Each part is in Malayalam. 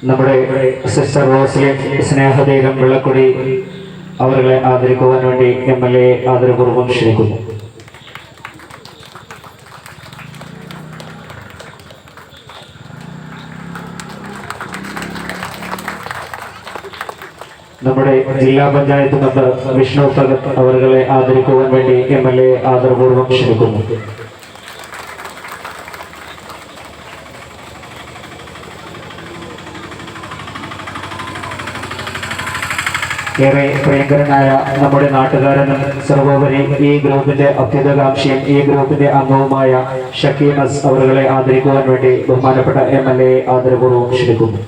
നമ്മുടെ സിസ്റ്റർ റോസ്ലിൻ സ്നേഹതീരം വെള്ളക്കുടി അവരെ ആദരിക്കുവാൻ വേണ്ടി MLA ആദരപൂർവ്വം ക്ഷണിക്കുന്നു. നമ്മുടെ ജില്ലാ പഞ്ചായത്ത് മെമ്പർ വിഷ്ണു ഭഗത് അവരെ ആദരിക്കുവാൻ വേണ്ടി MLA ആദരപൂർവ്വം ക്ഷണിക്കുന്നു. ഏറെ പ്രിയങ്കരനായ നമ്മുടെ നാട്ടുകാരനും സർവോപരി ഈ ഗ്രൂപ്പിന്റെ അഭ്യുതകാംക്ഷിയും ഈ ഗ്രൂപ്പിന്റെ അംഗവുമായ ഷക്കീമസ് അവരെ ആദരിക്കുവാൻ വേണ്ടി ബഹുമാനപ്പെട്ട MLA ആദരപൂർവ്വം ക്ഷണിക്കുന്നു.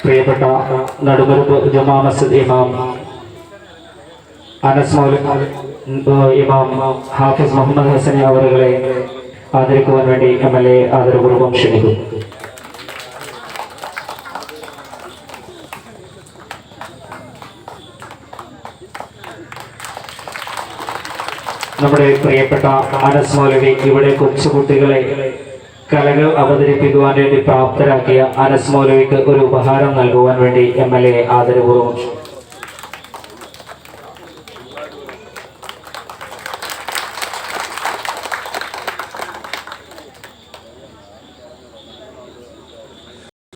പ്രിയപ്പെട്ട നടുമുറുപ്പ് ജുമാ മസ്ജിദ് ഇമാം അനസ് മൗലവി ഇമാം ഹാഫിസ് മുഹമ്മദ് ഹസനി അവരെ ആദരിക്കുവാൻ വേണ്ടി MLA ആദരപൂർവ്വം ക്ഷണിക്കുന്നു. നമ്മുടെ പ്രിയപ്പെട്ട അനസ് മൗലവി ഇവിടെ കൊച്ചുകുട്ടികളെ കലകൾ അവതരിപ്പിക്കുവാൻ വേണ്ടി പ്രാപ്തരാക്കിയ അനസ് മൗലവിക്ക് ഒരു ഉപഹാരം നൽകുവാൻ വേണ്ടി MLA ആദരപൂർവ്വം